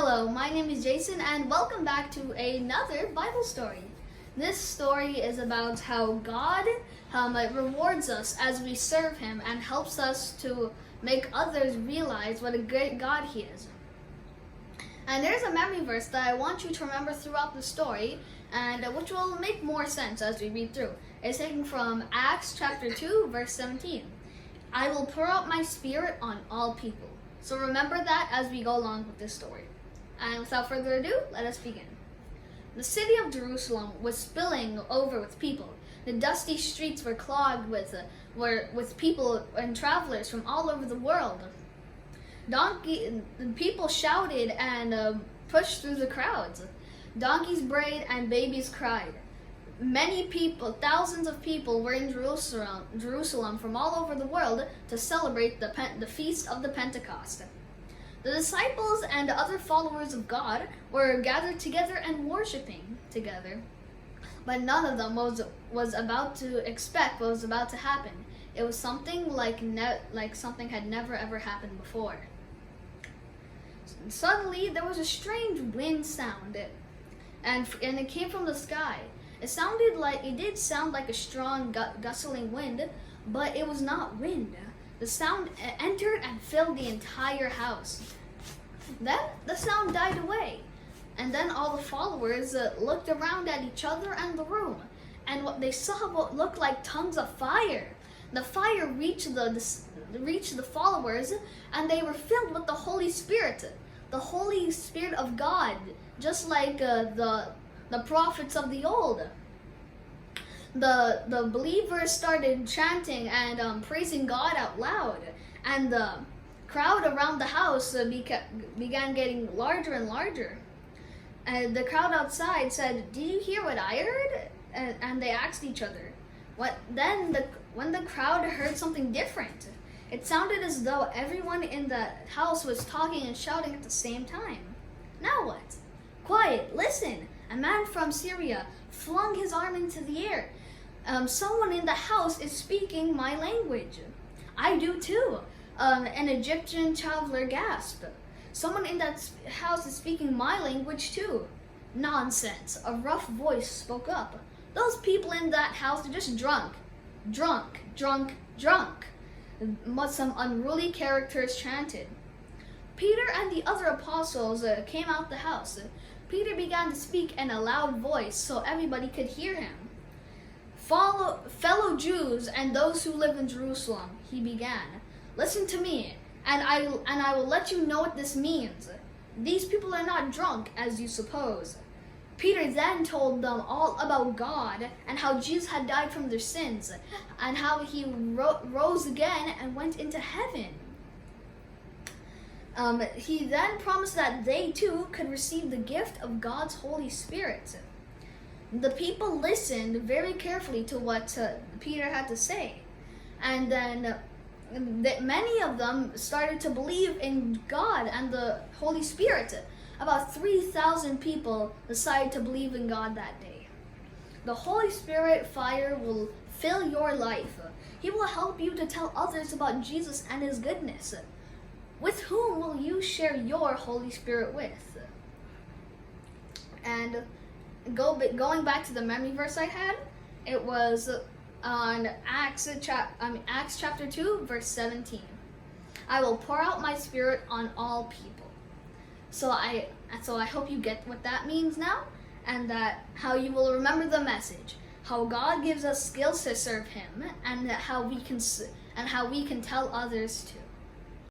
Hello, my name is Jason and welcome back to another Bible story. This story is about how God rewards us as we serve Him and helps us to make others realize what a great God He is. And there's a memory verse that I want you to remember throughout the story, and which will make more sense as we read through. It's taken from Acts chapter 2, verse 17. I will pour out my spirit on all people. So remember that as we go along with this story. And without further ado, let us begin. The city of Jerusalem was spilling over with people. The dusty streets were clogged with people and travelers from all over the world. People shouted and pushed through the crowds. Donkeys brayed and babies cried. Many people, thousands of people, were in Jerusalem from all over the world to celebrate the feast of the Pentecost. The disciples and other followers of God were gathered together and worshiping together, but none of them was about to expect what was about to happen. It was something like something had never ever happened before. Suddenly, there was a strange wind sound, and it came from the sky. It did sound like a strong gustling wind, but it was not wind. The sound entered and filled the entire house. Then the sound died away, and then all the followers looked around at each other and the room, and what they saw what looked like tongues of fire. The fire reached the followers, and they were filled with the Holy Spirit of God, just like the prophets of the old. The believers started chanting and praising God out loud, and the crowd around the house began getting larger and larger. And the crowd outside said, "Did you hear what I heard?" And they asked each other. When the crowd heard something different, it sounded as though everyone in the house was talking and shouting at the same time. Now what? Quiet, listen! A man from Syria flung his arm into the air. Someone in the house is speaking my language. I do too. An Egyptian traveler gasped. Someone in that house is speaking my language too. Nonsense. A rough voice spoke up. Those people in that house are just drunk. Drunk, drunk, drunk. Some unruly characters chanted. Peter and the other apostles came out the house. Peter began to speak in a loud voice so everybody could hear him. Fellow Jews and those who live in Jerusalem, he began. Listen to me, and I will let you know what this means. These people are not drunk, as you suppose. Peter then told them all about God and how Jesus had died from their sins and how he rose again and went into heaven. He then promised that they too could receive the gift of God's Holy Spirit. The people listened very carefully to what Peter had to say, and then many of them started to believe in God and the Holy Spirit. About 3,000 people decided to believe in God that day. The Holy Spirit fire will fill your life. He will help you to tell others about Jesus and His goodness. With whom will you share your Holy Spirit with? And going back to the memory verse I had, it was on Acts chapter 2, verse 17. I will pour out my spirit on all people. So I hope you get what that means now, and that how you will remember the message, how God gives us skills to serve Him, and how we can tell others too.